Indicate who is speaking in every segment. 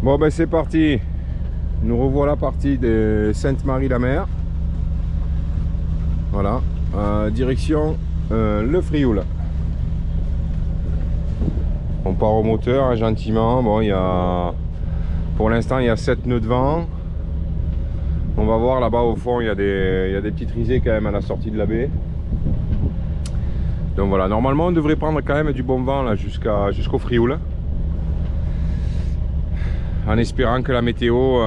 Speaker 1: Bon ben c'est parti, nous revoilà partie de Sainte-Marie-la-Mer. Voilà, direction le Frioul. On part au moteur hein, gentiment. Bon, pour l'instant il y a 7 nœuds de vent. On va voir là-bas au fond, il y a des petites risées quand même à la sortie de la baie. Donc voilà, normalement on devrait prendre quand même du bon vent là jusqu'au Frioul. En espérant que la météo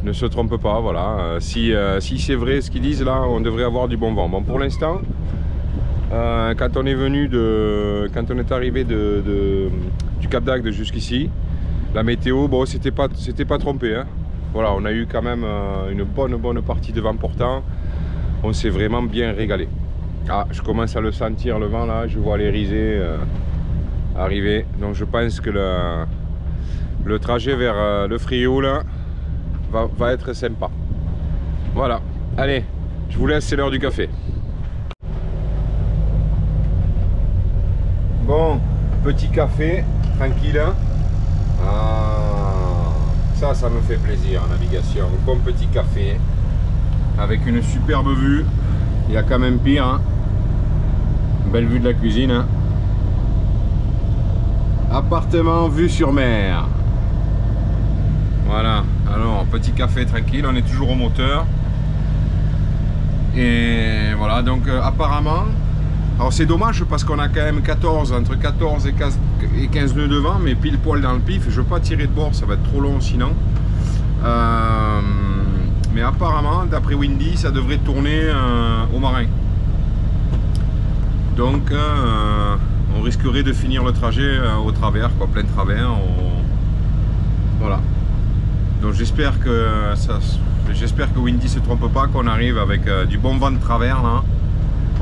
Speaker 1: ne se trompe pas, voilà. Si c'est vrai ce qu'ils disent là, on devrait avoir du bon vent. Bon, pour l'instant, quand on est arrivé du Cap d'Agde jusqu'ici, la météo, bon, c'était pas trompé. Hein. Voilà, on a eu quand même une bonne partie de vent portant. On s'est vraiment bien régalé. Ah, je commence à le sentir le vent là, je vois les risées arriver. Donc je pense que le trajet vers le Frioul va être sympa. Voilà, allez, je vous laisse, c'est l'heure du café. Bon, petit café, tranquille. Ah, ça me fait plaisir en navigation. Un bon petit café avec une superbe vue. Il y a quand même pire, hein. Belle vue de la cuisine. Hein. Appartement vue sur mer. Voilà, alors petit café tranquille, on est toujours au moteur. Et voilà, donc apparemment, alors c'est dommage parce qu'on a quand même entre 14 et 15 nœuds de vent, mais pile poil dans le pif. Je veux pas tirer de bord, ça va être trop long sinon. Mais apparemment, d'après Windy, ça devrait tourner au marin. Donc on risquerait de finir le trajet au travers, quoi, plein travers. Voilà. Donc j'espère que Windy se trompe pas, qu'on arrive avec du bon vent de travers là.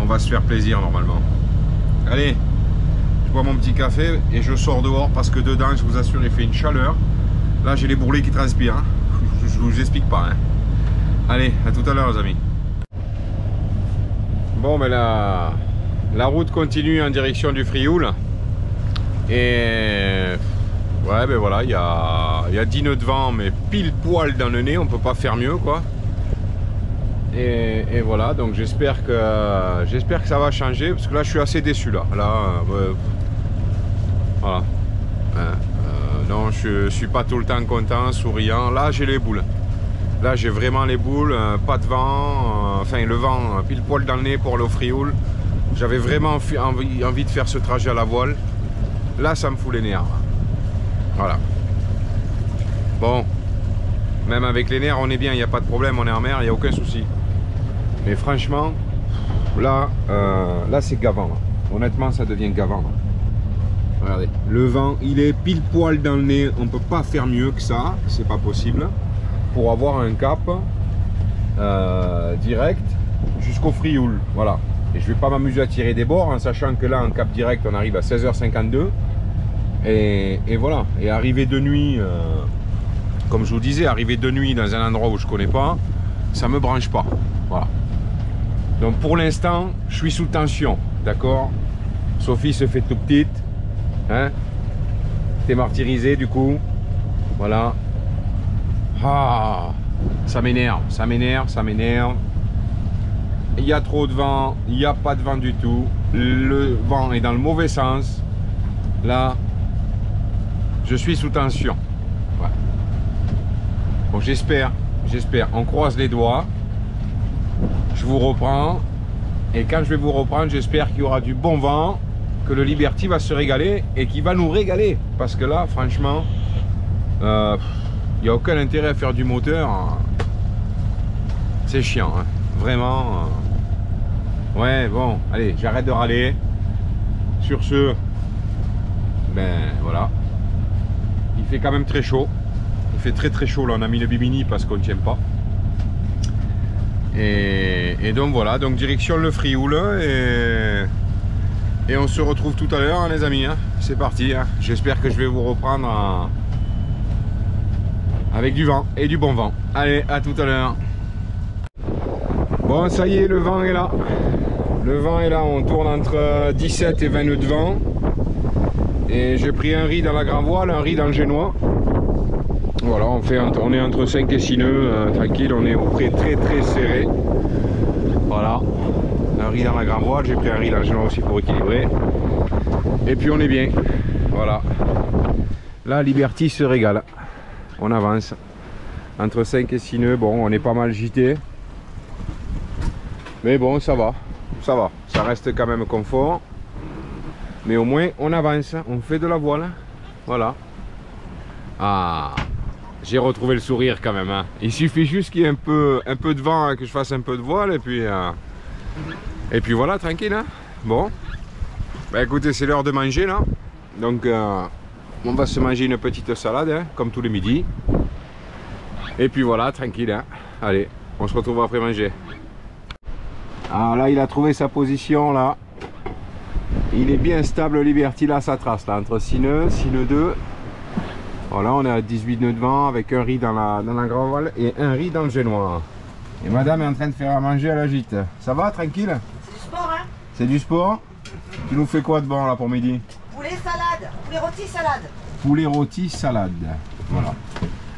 Speaker 1: On va se faire plaisir normalement. Allez, je bois mon petit café et je sors dehors parce que dedans, je vous assure, il fait une chaleur. Là j'ai les bourrelets qui transpirent. Hein. Je vous explique pas. Hein. Allez, à tout à l'heure les amis. Bon ben la route continue en direction du Frioul. Et ouais, ben voilà, il y a 10 nœuds de vent, mais pile poil dans le nez, on peut pas faire mieux, quoi. Et voilà, donc j'espère que ça va changer, parce que là, je suis assez déçu, là. Voilà. Non, je suis pas tout le temps content, souriant. Là, j'ai les boules. Là, j'ai vraiment les boules, pas de vent, enfin, le vent pile poil dans le nez pour aller au Frioul. J'avais vraiment envie de faire ce trajet à la voile. Là, ça me fout les nerfs. Voilà. Bon, même avec les nerfs, on est bien, il n'y a pas de problème, on est en mer, il n'y a aucun souci. Mais franchement, là c'est gavant. Là. Honnêtement, ça devient gavant. Là. Regardez, le vent, il est pile poil dans le nez, on ne peut pas faire mieux que ça, c'est pas possible. Pour avoir un cap direct jusqu'au Frioul. Voilà. Et je ne vais pas m'amuser à tirer des bords, en sachant que là, en cap direct, on arrive à 16h52. Et voilà, et arriver de nuit, comme je vous disais, arriver de nuit dans un endroit où je connais pas, ça me branche pas. Voilà. Donc pour l'instant, je suis sous tension, d'accord. Sophie se fait tout petite, hein. T'es martyrisé du coup, voilà. Ah, ça m'énerve, ça m'énerve, ça m'énerve. Il y a trop de vent, il n'y a pas de vent du tout. Le vent est dans le mauvais sens. Là. Je suis sous tension. Ouais. Bon, j'espère. On croise les doigts. Je vous reprends. Et quand je vais vous reprendre, j'espère qu'il y aura du bon vent, que le Liberty va se régaler et qu'il va nous régaler. Parce que là, franchement, il n'y a aucun intérêt à faire du moteur. C'est chiant, hein. Vraiment. Ouais, bon, allez, j'arrête de râler. Sur ce, ben voilà. Il fait quand même très chaud. Il fait très chaud là, on a mis le bimini parce qu'on ne tient pas. Et donc voilà, donc direction le Frioul et on se retrouve tout à l'heure hein, les amis. Hein. C'est parti, hein. J'espère que je vais vous reprendre avec du vent et du bon vent. Allez, à tout à l'heure. Bon, ça y est, le vent est là. Le vent est là, on tourne entre 17 et 20 nœuds de vent. Et j'ai pris un riz dans la grand voile, un riz dans le génois. Voilà, on est entre 5 et 6 nœuds, tranquille, on est au près très serré. Voilà, un riz dans la grande voile, j'ai pris un riz dans le géant aussi pour équilibrer. Et puis on est bien, voilà. Là, Liberty se régale, on avance. Entre 5 et 6 nœuds, bon, on est pas mal gité. Mais bon, ça va, ça reste quand même confort. Mais au moins, on avance, on fait de la voile, voilà. Ah, j'ai retrouvé le sourire quand même, hein. Il suffit juste qu'il y ait un peu de vent, hein, que je fasse un peu de voile et puis voilà, tranquille, hein. Bon, bah écoutez, c'est l'heure de manger là. Donc on va se manger une petite salade, hein, comme tous les midis. Et puis voilà, tranquille, hein. Allez, on se retrouve après manger. Ah là, il a trouvé sa position là. Il est bien stable, Liberty, là, sa trace là, entre 6 nœuds, 6 nœuds 2. Voilà, on est à 18 nœuds de vent avec un riz dans la grand voile et un riz dans le génois. Et madame est en train de faire à manger à la gîte. Ça va, tranquille?
Speaker 2: C'est du sport, hein?
Speaker 1: C'est du sport? Tu nous fais quoi de bon là pour midi?
Speaker 2: Poulet salade, poulet rôti salade.
Speaker 1: Poulet rôti salade. Voilà.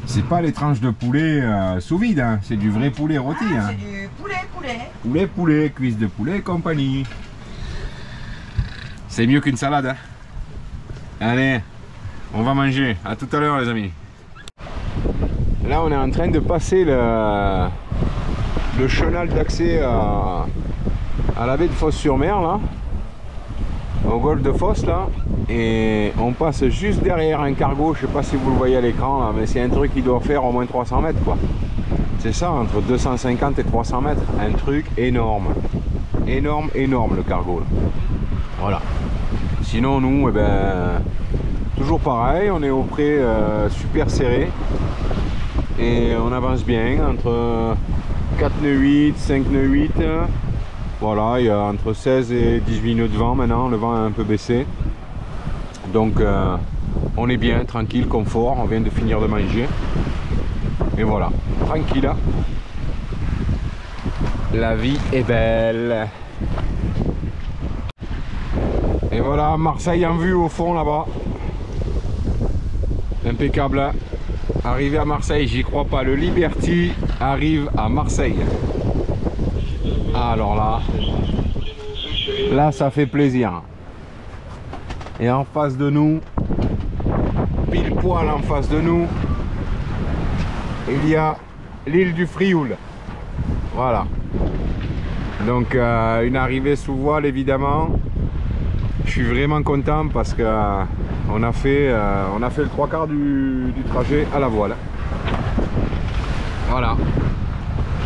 Speaker 1: C'est pas les tranches de poulet sous vide, hein. C'est du vrai poulet rôti.
Speaker 2: Ah,
Speaker 1: hein.
Speaker 2: c'est du poulet.
Speaker 1: Poulet, cuisse de poulet et compagnie. C'est mieux qu'une salade, hein. Allez, on va manger. À tout à l'heure les amis. Là on est en train de passer le chenal d'accès à la baie de Fos-sur-Mer là, au golfe de Fos là, et on passe juste derrière un cargo. Je sais pas si vous le voyez à l'écran là, mais c'est un truc qui doit faire au moins 300 mètres quoi. C'est ça, entre 250 et 300 mètres, un truc énorme, énorme le cargo là. Voilà. Sinon nous, eh ben, toujours pareil, on est au près super serré et on avance bien entre 4 nœuds 8, 5 nœuds 8. Voilà, il y a entre 16 et 18 nœuds de vent maintenant, le vent a un peu baissé. Donc on est bien, tranquille, confort, on vient de finir de manger. Et voilà, tranquille. La vie est belle. Et voilà, Marseille en vue au fond là-bas. Impeccable. Arrivé à Marseille, j'y crois pas. Le Liberty arrive à Marseille. Alors là ça fait plaisir. Et en face de nous, pile poil en face de nous, il y a l'île du Frioul. Voilà. Donc une arrivée sous voile évidemment. Je suis vraiment content parce que on a fait le 3/4 du trajet à la voile. Voilà.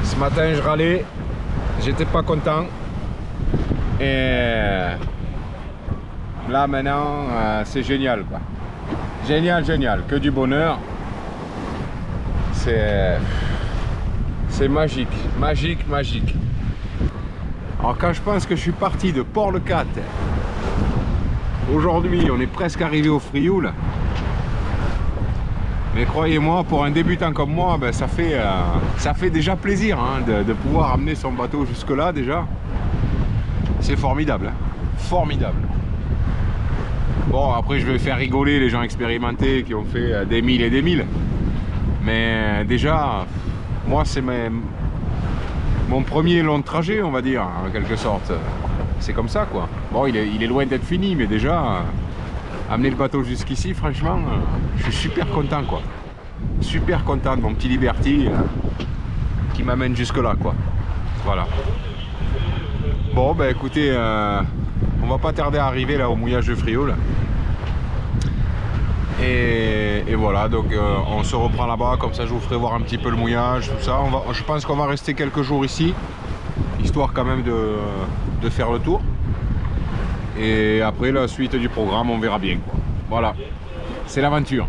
Speaker 1: Ce matin je râlais, j'étais pas content. Et là maintenant c'est génial quoi. Génial, que du bonheur. C'est magique. Alors quand je pense que je suis parti de Port-le-Cat, aujourd'hui on est presque arrivé au Frioul. Mais croyez-moi, pour un débutant comme moi, ben, ça fait déjà plaisir hein, de pouvoir amener son bateau jusque là déjà. C'est formidable, hein. Formidable. Bon, après je vais faire rigoler les gens expérimentés qui ont fait des milles et des milles. Mais déjà, moi c'est mon premier long trajet, on va dire, en quelque sorte. C'est comme ça quoi. Bon, il est loin d'être fini, mais déjà, amener le bateau jusqu'ici, franchement, je suis super content quoi. Super content de mon petit Liberty qui m'amène jusque là quoi. Voilà. Bon, bah écoutez, on va pas tarder à arriver là au mouillage de Frioul. Et voilà, donc on se reprend là-bas, comme ça je vous ferai voir un petit peu le mouillage, tout ça. Je pense qu'on va rester quelques jours ici, histoire quand même de faire le tour. Et après la suite du programme, on verra bien quoi. Voilà, c'est l'aventure.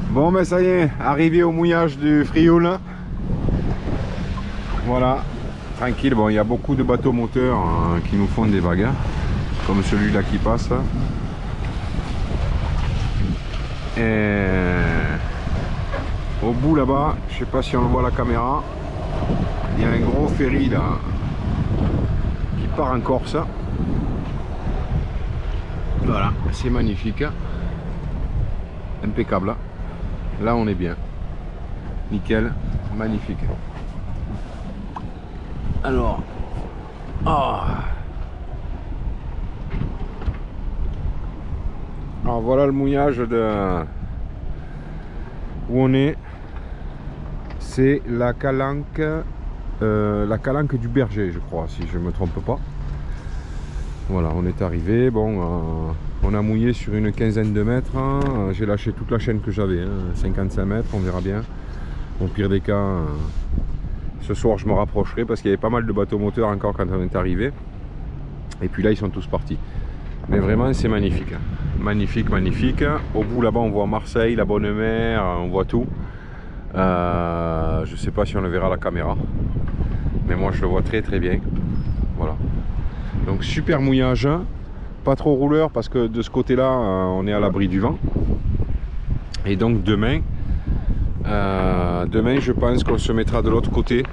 Speaker 1: Bon ben ça y est, arrivé au mouillage du Frioul. Voilà, tranquille. Bon, il y a beaucoup de bateaux moteurs hein, qui nous font des vagues, hein, comme celui-là qui passe. Et au bout là-bas, je sais pas si on le voit à la caméra, il y a un gros ferry là qui part en Corse. Voilà, c'est magnifique, impeccable. Là on est bien. Nickel, magnifique. Alors, alors voilà le mouillage de où on est. C'est la calanque du berger, je crois, si je me trompe pas. Voilà, on est arrivé. Bon, on a mouillé sur une quinzaine de mètres. Hein. J'ai lâché toute la chaîne que j'avais, hein, 55 mètres, on verra bien. Au pire des cas, ce soir je me rapprocherai parce qu'il y avait pas mal de bateaux moteurs encore quand on est arrivé. Et puis là, ils sont tous partis. Mais vraiment, c'est magnifique. Magnifique, magnifique. Au bout là-bas, on voit Marseille, la Bonne Mer, on voit tout. Je sais pas si on le verra à la caméra, mais moi je le vois très très bien. Voilà. Donc super mouillage, pas trop rouleur parce que de ce côté-là, on est à l'abri du vent. Et donc demain, je pense qu'on se mettra de l'autre côté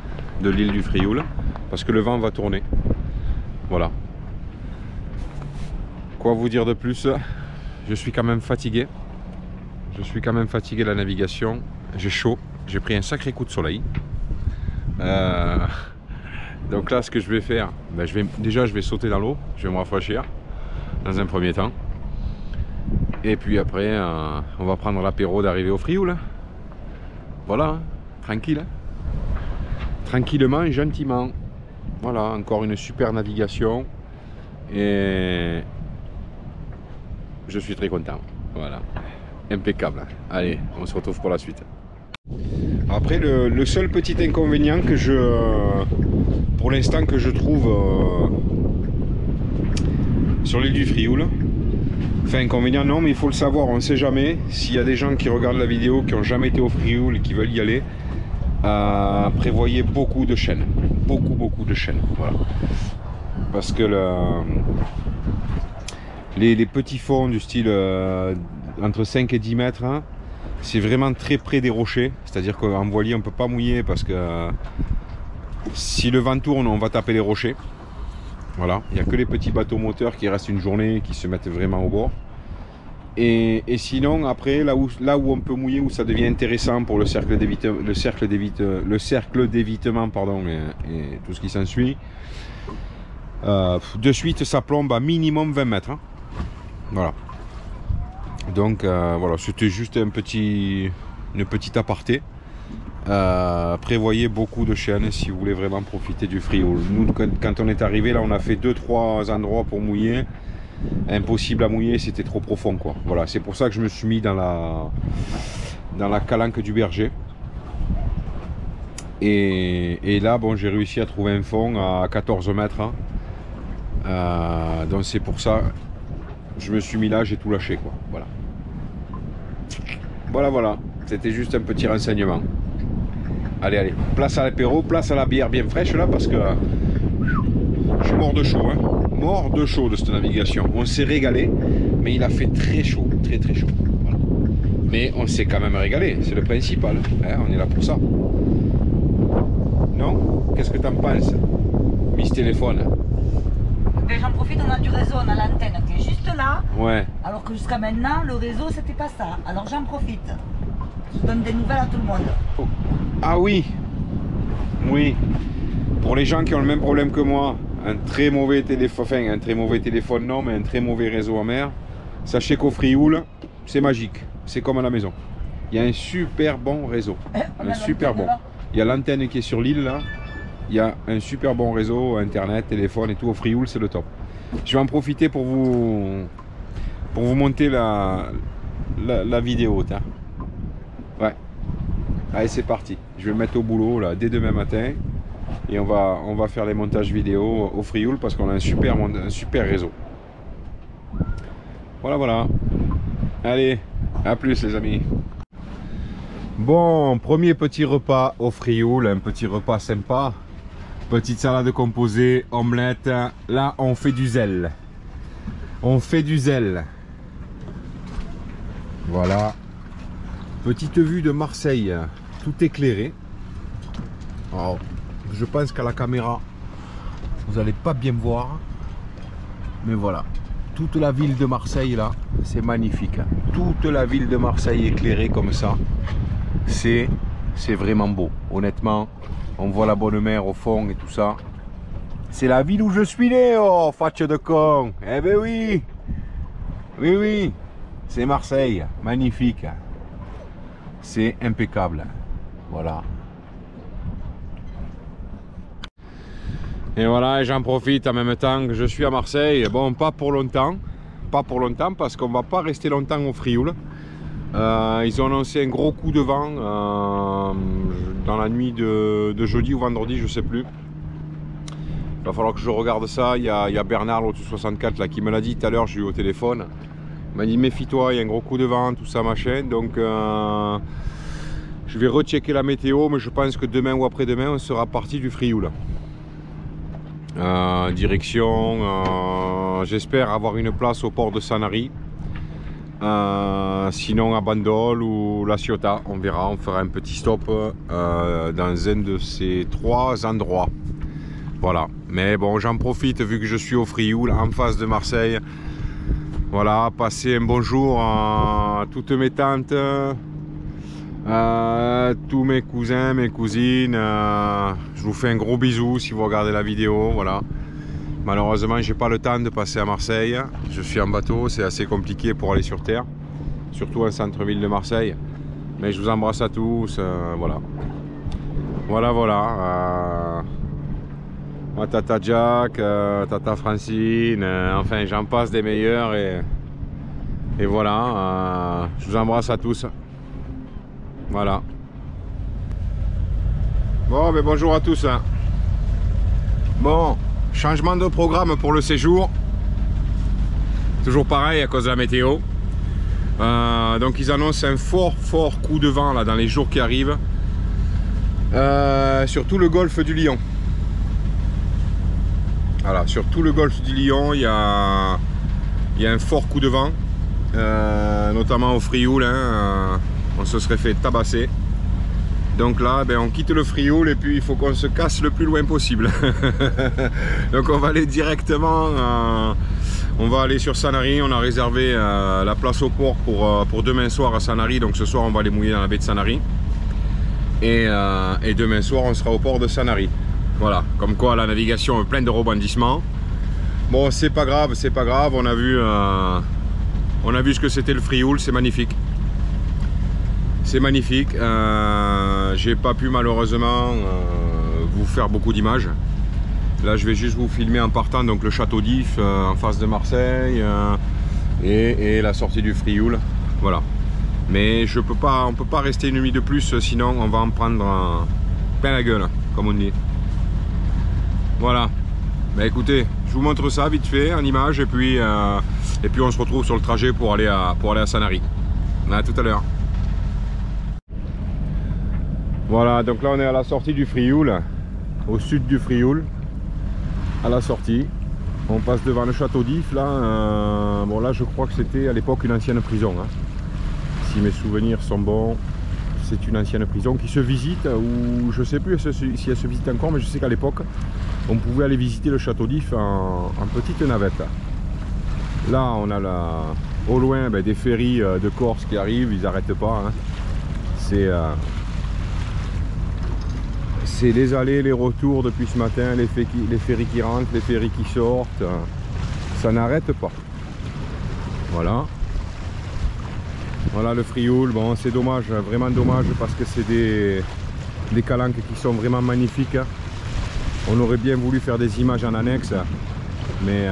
Speaker 1: de l'île du Frioul parce que le vent va tourner. Voilà. Quoi vous dire de plus? Je suis quand même fatigué. Je suis quand même fatigué de la navigation. J'ai chaud. J'ai pris un sacré coup de soleil. Donc là, ce que je vais faire, ben, je vais sauter dans l'eau. Je vais me rafraîchir dans un premier temps. Et puis après, on va prendre l'apéro d'arriver au Frioul. Voilà, hein, tranquille. Hein. Tranquillement et gentiment. Voilà, encore une super navigation. Et je suis très content. Voilà, impeccable. Allez, on se retrouve pour la suite. Après, le seul petit inconvénient que pour l'instant que je trouve sur l'île du Frioul, enfin inconvénient non, mais il faut le savoir, on ne sait jamais. S'il y a des gens qui regardent la vidéo, qui n'ont jamais été au Frioul et qui veulent y aller, prévoyez beaucoup de chaînes, beaucoup de chaînes, voilà. Parce que les petits fonds du style entre 5 et 10 mètres, hein, c'est vraiment très près des rochers, c'est-à-dire qu'en voilier on ne peut pas mouiller parce que si le vent tourne on va taper les rochers. Voilà, il n'y a que les petits bateaux moteurs qui restent une journée et qui se mettent vraiment au bord. Et sinon après là où on peut mouiller, où ça devient intéressant pour le cercle d'évitement pardon, et tout ce qui s'ensuit, de suite ça plombe à minimum 20 mètres. Hein. Voilà. Donc voilà, c'était juste une petite aparté. Prévoyez beaucoup de chaînes si vous voulez vraiment profiter du Frioul. Nous, quand on est arrivé là, on a fait 2-3 endroits pour mouiller. Impossible à mouiller, c'était trop profond quoi. Voilà, c'est pour ça que je me suis mis dans la calanque du berger. Et là, bon, j'ai réussi à trouver un fond à 14 mètres. Hein. Donc c'est pour ça je me suis mis là, j'ai tout lâché quoi. Voilà, c'était juste un petit renseignement. Allez, place à l'apéro, place à la bière bien fraîche là, parce que je suis mort de chaud, hein. Mort de chaud de cette navigation. On s'est régalé, mais il a fait très chaud, très chaud. Voilà. Mais on s'est quand même régalé, c'est le principal, hein, on est là pour ça. Non? Qu'est-ce que t'en penses, Miss Téléphone?
Speaker 2: J'en profite, on a du réseau, on a l'antenne qui est juste là.
Speaker 1: Ouais.
Speaker 2: Alors que jusqu'à maintenant, le réseau, c'était pas ça. Alors j'en profite. Je donne des nouvelles à tout le monde.
Speaker 1: Oh. Ah oui. Oui. Pour les gens qui ont le même problème que moi, un très mauvais téléphone, non, mais un très mauvais réseau en mer, sachez qu'au Frioul, c'est magique. C'est comme à la maison. Il y a un super bon réseau. Un super bon. Il y a l'antenne qui est sur l'île là. Il y a un super bon réseau, internet, téléphone et tout. Au Frioul, c'est le top. Je vais en profiter pour vous monter la vidéo. Hein. Ouais. Allez, c'est parti. Je vais me mettre au boulot là dès demain matin. Et on va faire les montages vidéo au Frioul parce qu'on a un super réseau. Voilà. Allez, à plus les amis. Bon, premier petit repas au Frioul, un petit repas sympa. Petite salade composée, omelette. Là, on fait du zèle. Voilà. Petite vue de Marseille, tout éclairé. Alors, je pense qu'à la caméra, vous n'allez pas bien me voir. Mais voilà. Toute la ville de Marseille, là, c'est magnifique. Toute la ville de Marseille éclairée comme ça, c'est vraiment beau. Honnêtement, on voit la bonne mer au fond et tout ça. C'est la ville où je suis né, oh, fatche de con. Eh ben oui, oui, oui, c'est Marseille, magnifique. C'est impeccable, voilà. Et voilà, j'en profite en même temps que je suis à Marseille. Bon, pas pour longtemps parce qu'on va pas rester longtemps au Frioul. Ils ont annoncé un gros coup de vent dans la nuit de jeudi ou vendredi, je sais plus. Il va falloir que je regarde ça. Il y a Bernard, l'Auto 64, là, qui me l'a dit tout à l'heure, j'ai eu au téléphone. Il m'a dit méfie-toi, il y a un gros coup de vent, tout ça, machin. Donc je vais rechecker la météo, mais je pense que demain ou après-demain, on sera parti du Frioul. Direction, j'espère avoir une place au port de Sanary. Sinon à Bandol ou La Ciotat, on verra, on fera un petit stop dans un de ces trois endroits. Voilà, mais bon, j'en profite vu que je suis au Frioul, en face de Marseille. Voilà, passer un bonjour à toutes mes tantes, tous mes cousins, mes cousines. Je vous fais un gros bisou si vous regardez la vidéo. Voilà. Malheureusement, j'ai pas le temps de passer à Marseille. Je suis en bateau, c'est assez compliqué pour aller sur terre, surtout en centre-ville de Marseille. Mais je vous embrasse à tous. Voilà. Voilà. Ma tata Jack, tata Francine, enfin j'en passe des meilleurs et voilà. Je vous embrasse à tous. Voilà. Bon, mais bonjour à tous. Bon, changement de programme pour le séjour. Toujours pareil à cause de la météo. Donc ils annoncent un fort coup de vent là dans les jours qui arrivent. Sur tout le golfe du Lion. Voilà, sur tout le golfe du Lion, il y a un fort coup de vent. Notamment au Frioul, hein, on se serait fait tabasser. Donc là, ben, on quitte le Frioul et puis il faut qu'on se casse le plus loin possible. Donc on va aller directement, on va aller sur Sanary. On a réservé la place au port pour demain soir à Sanary. Donc ce soir on va aller mouiller dans la baie de Sanary. Et demain soir on sera au port de Sanary. Voilà, comme quoi la navigation est pleine de rebondissements. Bon, c'est pas grave, c'est pas grave. On a vu ce que c'était le Frioul, c'est magnifique. C'est magnifique. J'ai pas pu malheureusement vous faire beaucoup d'images. Là, je vais juste vous filmer en partant, donc le château d'If en face de Marseille et la sortie du Frioul. Voilà. Mais on peut pas rester une nuit de plus, sinon on va en prendre plein la gueule, comme on dit. Voilà. Bah écoutez, je vous montre ça vite fait en image et puis on se retrouve sur le trajet pour aller à Sanary. À tout à l'heure. Voilà, donc là on est à la sortie du Frioul, au sud du Frioul, à la sortie. On passe devant le château d'If là. Bon là je crois que c'était à l'époque une ancienne prison. Hein. Si mes souvenirs sont bons, c'est une ancienne prison qui se visite, ou je sais plus si elle se visite encore, mais je sais qu'à l'époque on pouvait aller visiter le château d'If en petite navette. Là on a au loin des ferries de Corse qui arrivent, ils n'arrêtent pas. Hein. C'est les allées, les retours depuis ce matin, les ferries qui rentrent, les ferries qui sortent, ça n'arrête pas. Voilà. Voilà le Frioul. Bon, c'est dommage, vraiment dommage, parce que c'est des calanques qui sont vraiment magnifiques. On aurait bien voulu faire des images en annexe, mais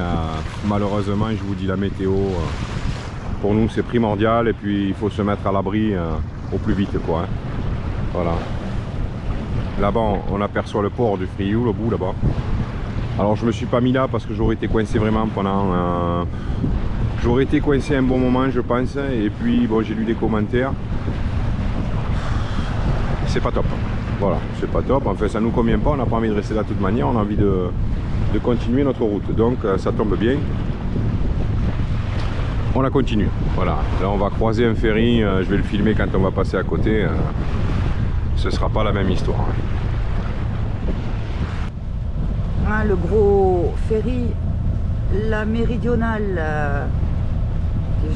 Speaker 1: malheureusement, je vous dis, la météo, pour nous c'est primordial, et puis il faut se mettre à l'abri au plus vite, quoi. Hein. Voilà. Là-bas, on aperçoit le port du Frioul au bout là-bas. Alors je me suis pas mis là parce que j'aurais été coincé vraiment pendant... J'aurais été coincé un bon moment, je pense. Et puis bon, j'ai lu des commentaires. C'est pas top. Voilà, c'est pas top. Enfin, ça nous convient pas. On n'a pas envie de rester là de toute manière. On a envie de continuer notre route. Donc ça tombe bien. On la continue. Voilà. Là, on va croiser un ferry. Je vais le filmer quand on va passer à côté. Ce sera pas la même histoire.
Speaker 2: Ah, le gros ferry, la méridionale, qui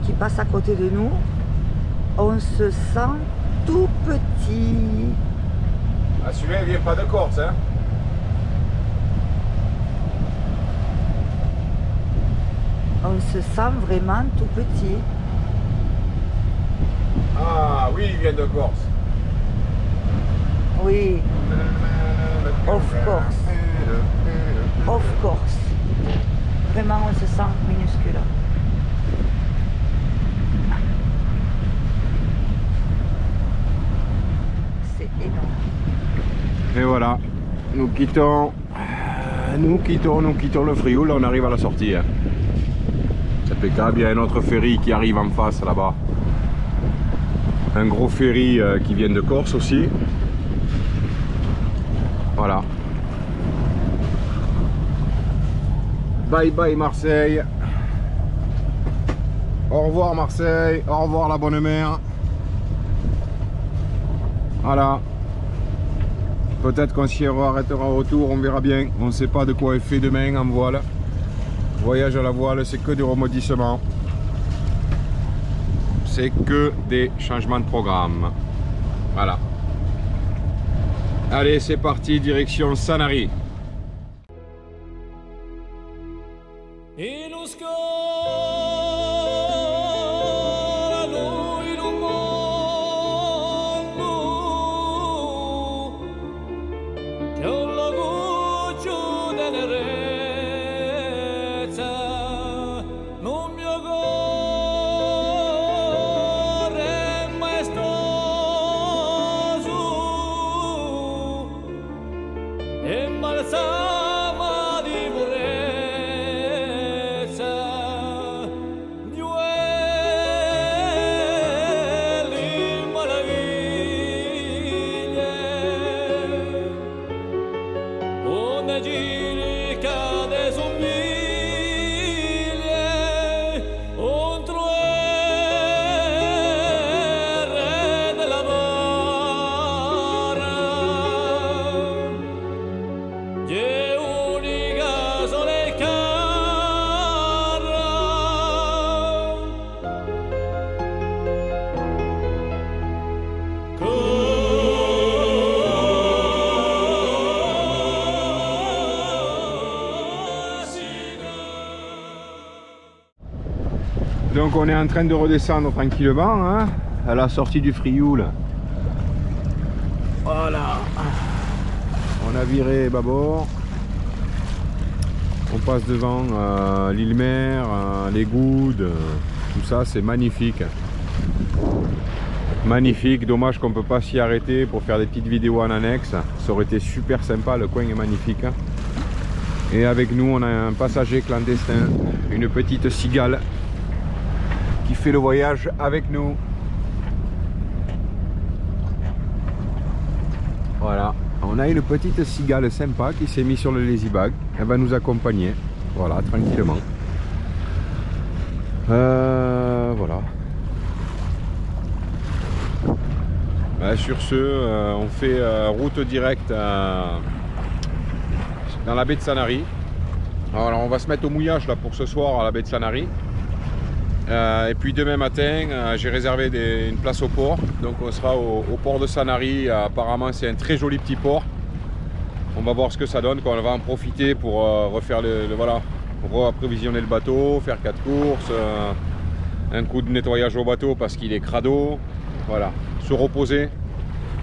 Speaker 2: qui passe à côté de nous, on se sent tout petit.
Speaker 1: Ah, celui-là, il vient pas de Corse, hein?
Speaker 2: On se sent vraiment tout petit.
Speaker 1: Ah oui, il vient de Corse.
Speaker 2: Oui. Of course. Of course. Vraiment, on se sent minuscule. C'est énorme.
Speaker 1: Et voilà, nous quittons le Frioul, on arrive à la sortie. Hein. C'est impeccable, il y a un autre ferry qui arrive en face là-bas. Un gros ferry qui vient de Corse aussi. Voilà. Bye bye Marseille. Au revoir Marseille, au revoir la bonne mer. Voilà. Peut-être qu'on s'y arrêtera au retour, on verra bien. On ne sait pas de quoi est fait demain en voile. Voyage à la voile, c'est que des remodissements. C'est que des changements de programme. Voilà. Allez, c'est parti, direction Sanary. Donc on est en train de redescendre tranquillement hein, à la sortie du Frioul. Voilà. On a viré bâbord. On passe devant l'île-mer, les Goudes, tout ça c'est magnifique. Magnifique, dommage qu'on ne peut pas s'y arrêter pour faire des petites vidéos en annexe. Ça aurait été super sympa, le coin est magnifique. Et avec nous on a un passager clandestin, une petite cigale qui fait le voyage avec nous. Voilà, on a une petite cigale sympa qui s'est mise sur le lazy bag. Elle va nous accompagner, voilà, tranquillement. Voilà. Sur ce, on fait route directe dans la baie de Sanary. Alors on va se mettre au mouillage là pour ce soir à la baie de Sanary. Et puis demain matin, j'ai réservé une place au port. Donc on sera au port de Sanary. Apparemment c'est un très joli petit port. On va voir ce que ça donne, on va en profiter pour refaire voilà, pour approvisionner le bateau, faire 4 courses, un coup de nettoyage au bateau parce qu'il est crado. Voilà, se reposer,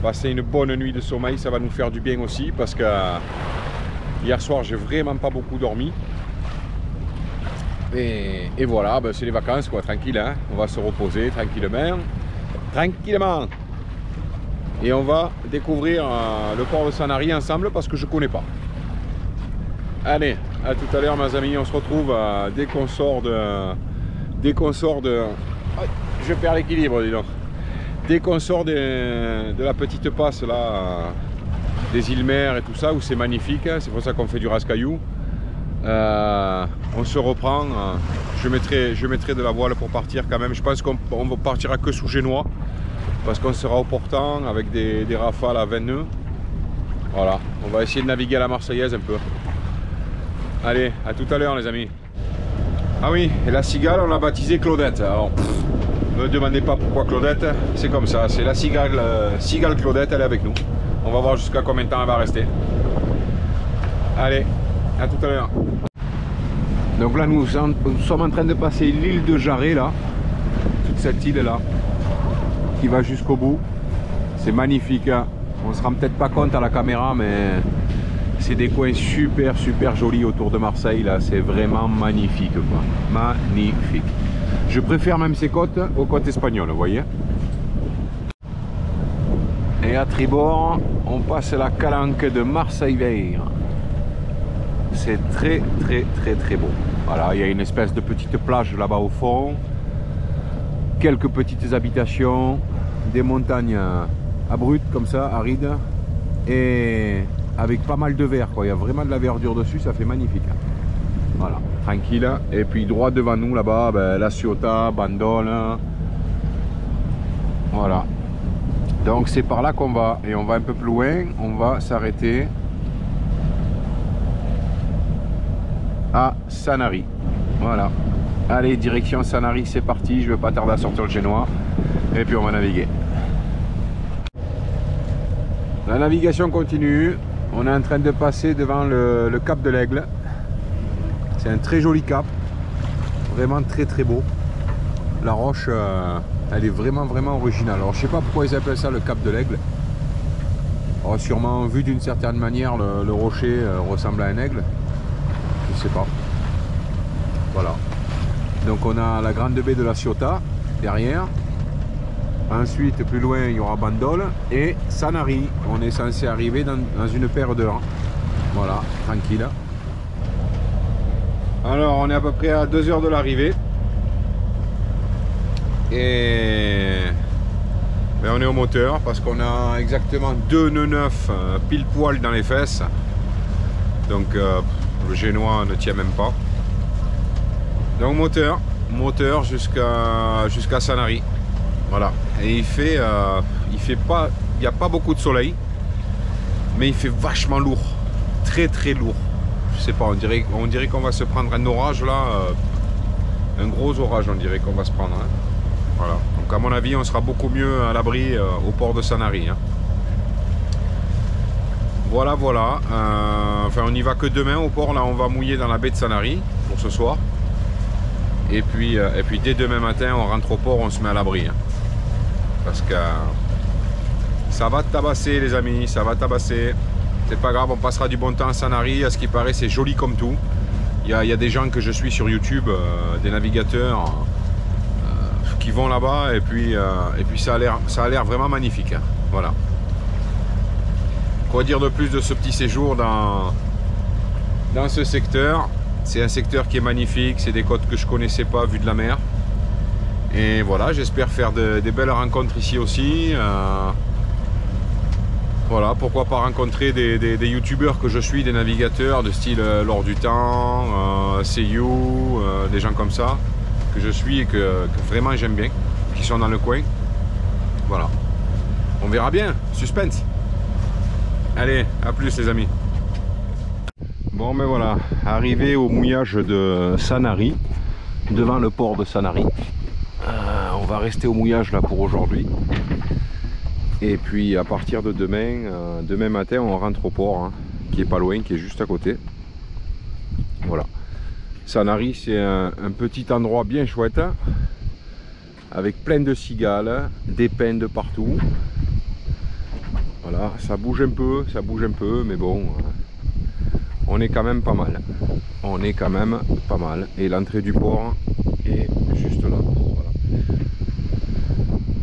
Speaker 1: passer une bonne nuit de sommeil, ça va nous faire du bien aussi parce que hier soir j'ai vraiment pas beaucoup dormi. Et voilà, ben c'est les vacances quoi, tranquille, hein. On va se reposer tranquillement. Et on va découvrir le port de Sanary ensemble parce que je connais pas. Allez, à tout à l'heure mes amis, on se retrouve dès qu'on sort de... Oh, je perds l'équilibre dis donc. Dès qu'on sort de la petite passe là, des îles-mer et tout ça, où c'est magnifique, hein, c'est pour ça qu'on fait du rascaillou. On se reprend, je mettrai de la voile pour partir quand même. Je pense qu'on ne partira que sous génois parce qu'on sera au portant avec des rafales à 20 nœuds. Voilà, on va essayer de naviguer à la marseillaise un peu. Allez, à tout à l'heure les amis. Ah oui, et la cigale, on l'a baptisée Claudette. Alors, ne me demandez pas pourquoi Claudette, c'est comme ça. C'est la cigale, cigale Claudette, elle est avec nous. On va voir jusqu'à combien de temps elle va rester. Allez, à tout à l'heure. Donc là, nous sommes en train de passer l'île de Jarret, là. Toute cette île-là, qui va jusqu'au bout. C'est magnifique, hein. On se rend peut-être pas compte à la caméra, mais c'est des coins super jolis autour de Marseille, là. C'est vraiment magnifique, quoi. Magnifique. Je préfère même ces côtes aux côtes espagnoles, vous voyez. Et à tribord, on passe la calanque de Marseille-Vert. C'est très beau. Voilà, il y a une espèce de petite plage là-bas au fond. Quelques petites habitations, des montagnes abruptes comme ça, arides. Et avec pas mal de verre, quoi. Il y a vraiment de la verdure dessus, ça fait magnifique. Voilà, tranquille. Et puis droit devant nous là-bas, ben, la Ciotat, Bandol. Voilà. Donc c'est par là qu'on va. Et on va un peu plus loin, on va s'arrêter à Sanary. Voilà. Allez, direction Sanary, c'est parti. Je vais pas tarder à sortir le génois. Et puis on va naviguer. La navigation continue. On est en train de passer devant le cap de l'Aigle. C'est un très joli cap. Vraiment très beau. La roche, elle est vraiment originale. Alors je sais pas pourquoi ils appellent ça le cap de l'Aigle. Sûrement vu d'une certaine manière, le rocher ressemble à un aigle. Je sais pas. Voilà. Donc on a la grande baie de la Ciotat derrière. Ensuite, plus loin, il y aura Bandol et Sanary. On est censé arriver dans une paire d'heures. Voilà, tranquille. Alors, on est à peu près à 2 heures de l'arrivée. Et ben, on est au moteur parce qu'on a exactement 2 nœuds neufs pile poil dans les fesses. Donc, le génois ne tient même pas. Donc, moteur jusqu'à Sanary. Voilà. Et il n'y a pas beaucoup de soleil, mais il fait vachement lourd, très lourd. Je sais pas, on dirait qu'on va se prendre un orage là, un gros orage on dirait qu'on va se prendre. Hein. Voilà. Donc à mon avis, on sera beaucoup mieux à l'abri au port de Sanary. Hein. Voilà. Enfin, on n'y va que demain au port. Là, on va mouiller dans la baie de Sanary pour ce soir. Et puis dès demain matin, on rentre au port, on se met à l'abri. Hein. Parce que ça va tabasser les amis, ça va tabasser. C'est pas grave, on passera du bon temps à Sanary. À ce qui paraît, c'est joli comme tout. Il y a des gens que je suis sur YouTube, des navigateurs qui vont là-bas et puis ça a l'air vraiment magnifique. Hein. Voilà. Quoi dire de plus de ce petit séjour dans ce secteur? C'est un secteur qui est magnifique, c'est des côtes que je connaissais pas vu de la mer. Et voilà, j'espère faire des belles rencontres ici aussi. Voilà, pourquoi pas rencontrer des youtubeurs que je suis, des navigateurs de style L'Or du Temps, Seiyou, des gens comme ça, que je suis et que vraiment j'aime bien, qui sont dans le coin. Voilà. On verra bien, suspense. Allez, à plus les amis. Bon ben voilà, arrivé au mouillage de Sanary, devant le port de Sanary. On va rester au mouillage là pour aujourd'hui. Et puis à partir de demain matin, on rentre au port, hein, qui est pas loin, qui est juste à côté. Voilà. Sanary, c'est un petit endroit bien chouette, avec plein de cigales, des pins de partout. Voilà, ça bouge un peu, mais bon, on est quand même pas mal. On est quand même pas mal. Et l'entrée du port est juste là. Voilà.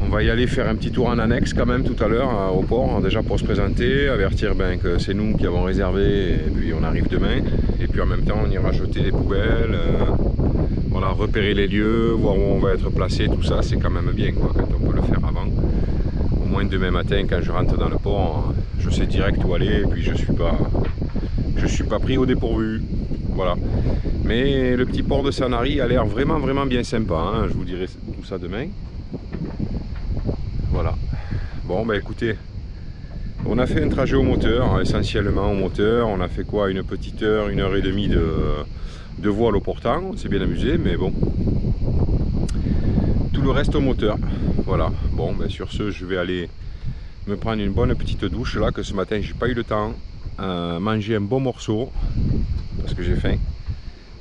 Speaker 1: On va y aller faire un petit tour en annexe quand même tout à l'heure au port, déjà pour se présenter, avertir que c'est nous qui avons réservé et puis on arrive demain. Et puis en même temps on ira jeter les poubelles, voilà, repérer les lieux, voir où on va être placé, tout ça c'est quand même bien quoi, quand on peut le faire avant. Au moins demain matin quand je rentre dans le port, je sais direct où aller et puis je suis pas pris au dépourvu. Voilà. Mais le petit port de Sanary a l'air vraiment bien sympa, hein. Je vous dirai tout ça demain. Voilà. Bon bah écoutez, on a fait un trajet au moteur, essentiellement au moteur. On a fait quoi, une petite heure, 1 heure et demie 2 voiles au portant, on s'est bien amusé, mais bon. Tout le reste au moteur. Voilà. Bon, ben sur ce, je vais aller me prendre une bonne petite douche là, que ce matin j'ai pas eu le temps. Manger un bon morceau, parce que j'ai faim.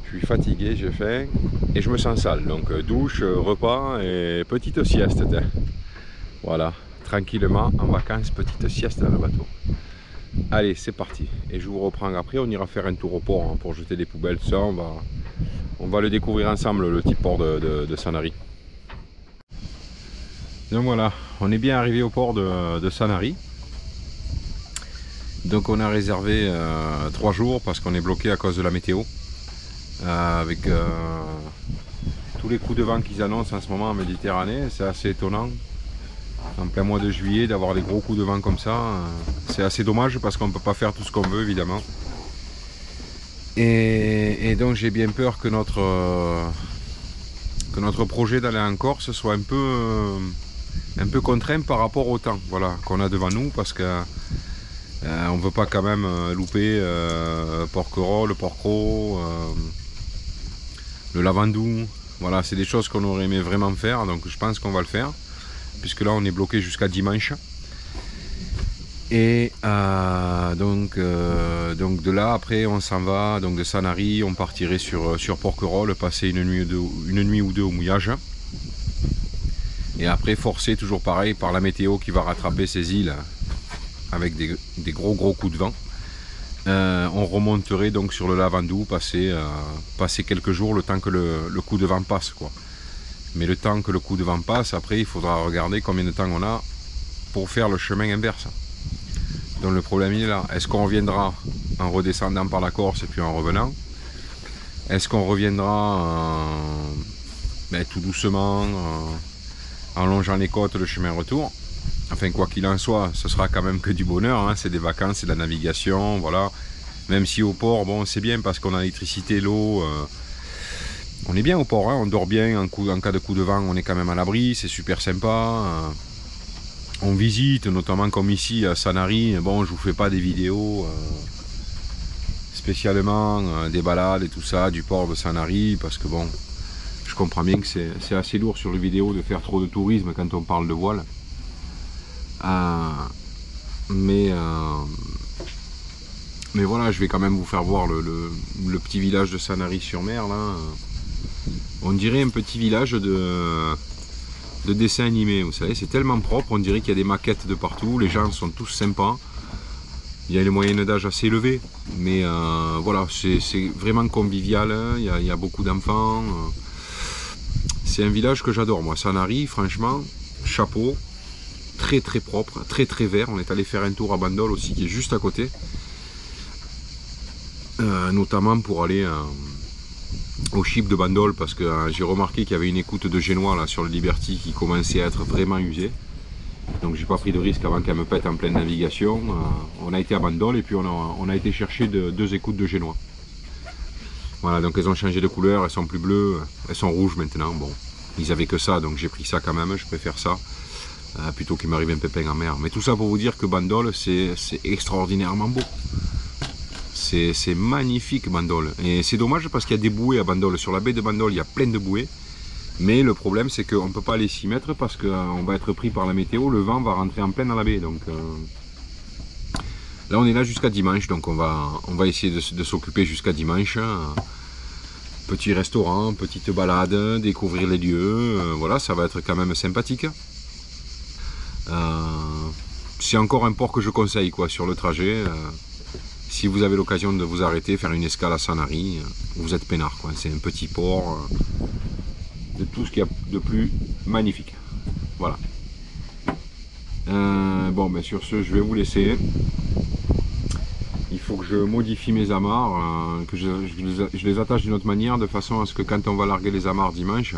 Speaker 1: Je suis fatigué, j'ai faim et je me sens sale. Donc douche, repas et petite sieste. Voilà, tranquillement en vacances, petite sieste dans le bateau. Allez, c'est parti. Et je vous reprends après, on ira faire un tour au port hein, pour jeter des poubelles, tout ça. On va le découvrir ensemble, le petit port de Sanary. Donc voilà, on est bien arrivé au port de Sanary. Donc on a réservé 3 jours parce qu'on est bloqué à cause de la météo. Avec tous les coups de vent qu'ils annoncent en ce moment en Méditerranée, c'est assez étonnant. En plein mois de juillet, d'avoir des gros coups de vent comme ça, c'est assez dommage parce qu'on ne peut pas faire tout ce qu'on veut évidemment. Et donc j'ai bien peur que notre projet d'aller en Corse soit un peu contraint par rapport au temps voilà, qu'on a devant nous parce que on ne veut pas quand même louper Porquerolles, Porquerolles, le Lavandou. Voilà, c'est des choses qu'on aurait aimé vraiment faire, donc je pense qu'on va le faire, puisque là on est bloqué jusqu'à dimanche. Et donc de là après on s'en va, donc de Sanary, on partirait sur Porquerolles, passer une nuit ou deux au mouillage. Et après forcer toujours pareil par la météo qui va rattraper ces îles avec des gros coups de vent. On remonterait donc sur le Lavandou, passer quelques jours le temps que le coup de vent passe quoi. Mais le temps que le coup de vent passe, après il faudra regarder combien de temps on a pour faire le chemin inverse. Donc le problème il est là, est-ce qu'on reviendra en redescendant par la Corse et puis en revenant? Est-ce qu'on reviendra tout doucement en longeant les côtes le chemin retour? Enfin, quoi qu'il en soit, ce sera quand même que du bonheur, hein. C'est des vacances, c'est de la navigation, voilà. Même si au port, bon, c'est bien parce qu'on a l'électricité, l'eau. On est bien au port, hein. On dort bien, en cas de coup de vent, on est quand même à l'abri, c'est super sympa. On visite, notamment comme ici à Sanary. Bon, je vous fais pas des vidéos spécialement, des balades et tout ça, du port de Sanary, parce que bon, je comprends bien que c'est assez lourd sur les vidéos de faire trop de tourisme quand on parle de voile. Mais voilà, je vais quand même vous faire voir le petit village de Sanary-sur-Mer là. On dirait un petit village de dessin animé, vous savez, c'est tellement propre, on dirait qu'il y a des maquettes de partout, les gens sont tous sympas. Il y a une moyenne d'âge assez élevée, mais voilà, c'est vraiment convivial, il y a beaucoup d'enfants. C'est un village que j'adore moi, Sanary, franchement, chapeau. Très propre, très vert. On est allé faire un tour à Bandol aussi qui est juste à côté, notamment pour aller au chip de Bandol parce que j'ai remarqué qu'il y avait une écoute de génois là sur le Liberty qui commençait à être vraiment usée, donc j'ai pas pris de risque avant qu'elle me pète en pleine navigation. On a été à Bandol et puis on a été chercher 2 écoutes de génois. Voilà, donc elles ont changé de couleur, elles sont plus bleues, elles sont rouges maintenant. Bon, ils avaient que ça, donc j'ai pris ça quand même, je préfère ça. Plutôt qu'il m'arrive un pépin en mer. Mais tout ça pour vous dire que Bandol, c'est extraordinairement beau. C'est magnifique Bandol. Et c'est dommage parce qu'il y a des bouées à Bandol. Sur la baie de Bandol, il y a plein de bouées. Mais le problème, c'est qu'on ne peut pas aller s'y mettre parce qu'on va être pris par la météo. Le vent va rentrer en plein dans la baie. Donc là, on est là jusqu'à dimanche. Donc on va essayer de s'occuper jusqu'à dimanche. Petit restaurant, petite balade, découvrir les lieux. Voilà, ça va être quand même sympathique. C'est encore un port que je conseille quoi, sur le trajet. Si vous avez l'occasion de vous arrêter, faire une escale à Sanary, vous êtes peinard. C'est un petit port de tout ce qu'il y a de plus magnifique. Voilà. Bon, ben sur ce, je vais vous laisser. Il faut que je modifie mes amarres, que je les attache d'une autre manière, de façon à ce que quand on va larguer les amarres dimanche,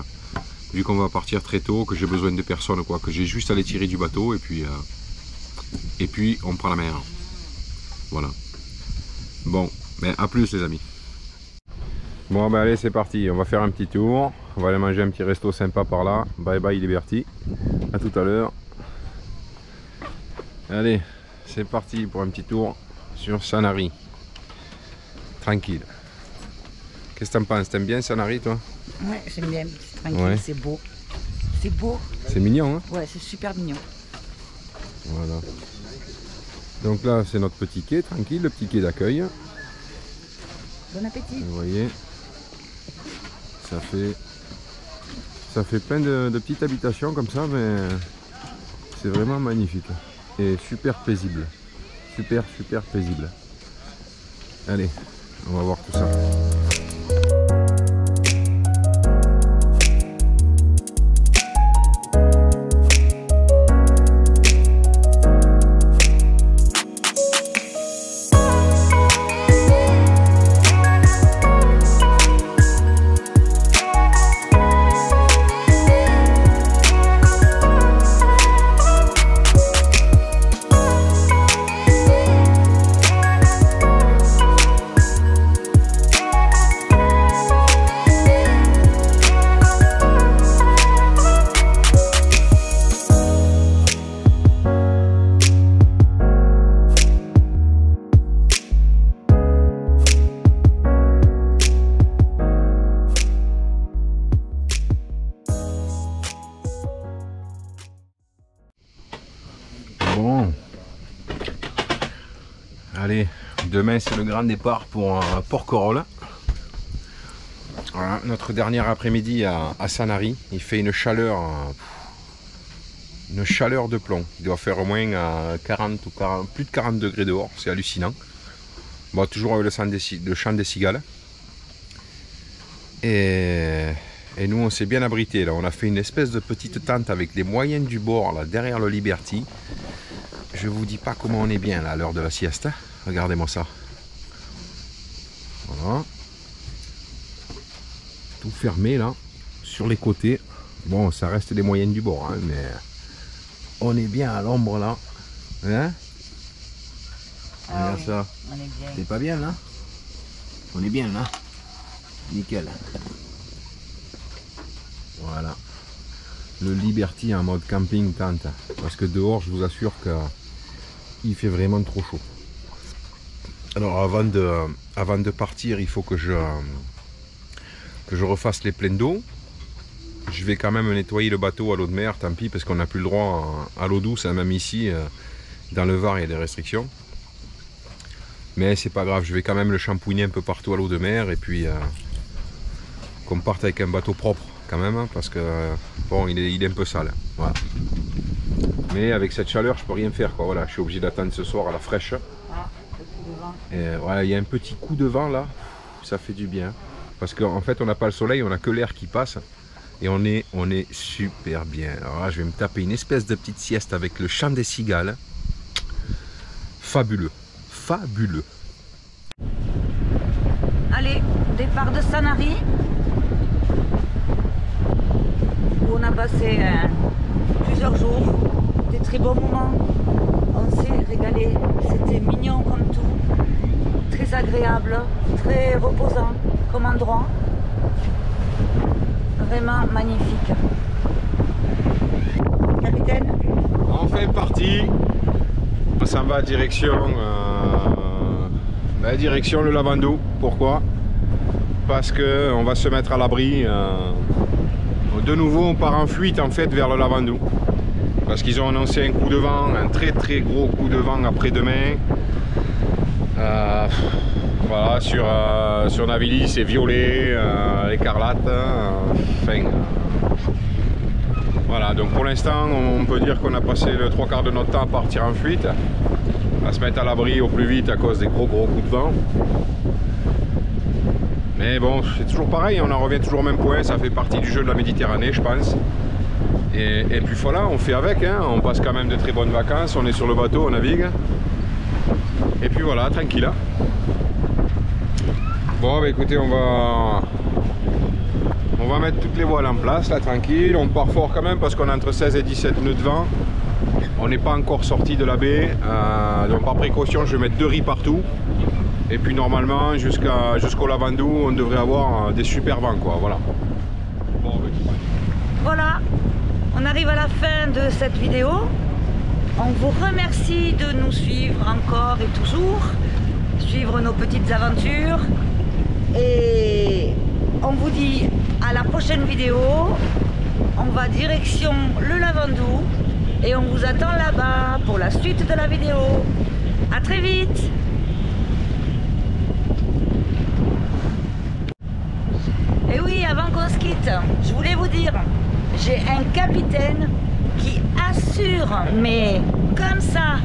Speaker 1: vu qu'on va partir très tôt, que j'ai besoin de personne, quoi, que j'ai juste à les tirer du bateau et puis on prend la mer. Voilà. Bon, ben à plus les amis. Bon ben allez, c'est parti, on va faire un petit tour, on va aller manger un petit resto sympa par là. Bye bye Liberty, à tout à l'heure. Allez, c'est parti pour un petit tour sur Sanary. Tranquille. Qu'est-ce que t'en penses? T'aimes bien Sanary, toi?
Speaker 2: Ouais, j'aime bien, c'est tranquille,
Speaker 1: Ouais.
Speaker 2: c'est beau. C'est beau.
Speaker 1: C'est mignon, hein?
Speaker 2: Ouais, c'est super mignon.
Speaker 1: Voilà. Donc là, c'est notre petit quai, tranquille, le petit quai d'accueil.
Speaker 2: Bon appétit.
Speaker 1: Vous voyez, ça fait plein de petites habitations comme ça, mais c'est vraiment magnifique et super paisible. Super paisible. Allez, on va voir tout ça. Bon, allez, demain c'est le grand départ pour Porquerolles. Voilà, notre dernier après-midi à Sanary. Il fait une chaleur de plomb. Il doit faire au moins 40 ou 40, plus de 40 degrés dehors, c'est hallucinant. Bon, toujours avec le chant des cigales. Et nous on s'est bien abrité là. On a fait une espèce de petite tente avec les moyens du bord là, derrière le Liberty. Je vous dis pas comment on est bien là à l'heure de la sieste. Regardez-moi ça. Voilà. Tout fermé là, sur les côtés. Bon, ça reste les moyennes du bord, hein, mais on est bien à l'ombre là. Hein? Regarde ça.
Speaker 2: On est bien.
Speaker 1: T'es pas bien là? On est bien là. Nickel. Voilà. Le Liberty en mode camping tente. Parce que dehors, je vous assure que il fait vraiment trop chaud. Alors avant de partir, il faut que je refasse les pleins d'eau. Je vais quand même nettoyer le bateau à l'eau de mer, tant pis, parce qu'on n'a plus le droit à l'eau douce, hein, même ici, dans le Var, il y a des restrictions. Mais c'est pas grave, je vais quand même le shampouiner un peu partout à l'eau de mer, et puis qu'on parte avec un bateau propre quand même, hein, parce que bon, il est un peu sale. Voilà. Mais avec cette chaleur, je peux rien faire, quoi. Voilà, je suis obligé d'attendre ce soir à la fraîche.
Speaker 2: Ah, le coup de vent.
Speaker 1: Et voilà, il y a un petit coup de vent là, ça fait du bien. Parce qu'en fait, on n'a pas le soleil, on n'a que l'air qui passe. Et on est super bien. Alors là, je vais me taper une espèce de petite sieste avec le chant des cigales. Fabuleux. Fabuleux.
Speaker 2: Allez, départ de Sanary. Où on a passé plusieurs jours. Des très bons moments. On s'est régalé. C'était mignon comme tout. Très agréable. Très reposant comme endroit. Vraiment magnifique. Capitaine?
Speaker 1: Enfin parti. On s'en va direction le Lavandou. Pourquoi? Parce que on va se mettre à l'abri. De nouveau, on part en fuite en fait vers le Lavandou. Parce qu'ils ont annoncé un coup de vent, un très très gros coup de vent après-demain. Voilà, sur Navili, c'est violet, écarlate. Voilà, donc pour l'instant, on peut dire qu'on a passé le 3/4 de notre temps à partir en fuite, à se mettre à l'abri au plus vite à cause des gros coups de vent. Mais bon, c'est toujours pareil, on en revient toujours au même point, ça fait partie du jeu de la Méditerranée, je pense. Et puis voilà, on fait avec, hein, on passe quand même de très bonnes vacances, on est sur le bateau, on navigue. Et puis voilà, tranquille. Bon, bah écoutez, on va mettre toutes les voiles en place, là, tranquille. On part fort quand même parce qu'on a entre 16 et 17 nœuds de vent. On n'est pas encore sorti de la baie, donc par précaution, je vais mettre 2 riz partout. Et puis normalement, jusqu'au Lavandou, on devrait avoir des super vents, quoi, voilà. Bon,
Speaker 2: Voilà, on arrive à la fin de cette vidéo. On vous remercie de nous suivre encore et toujours, suivre nos petites aventures. Et on vous dit à la prochaine vidéo. On va direction le Lavandou et on vous attend là-bas pour la suite de la vidéo. À très vite. Et oui, avant qu'on se quitte, je voulais vous dire, j'ai un capitaine qui assure, mais comme ça,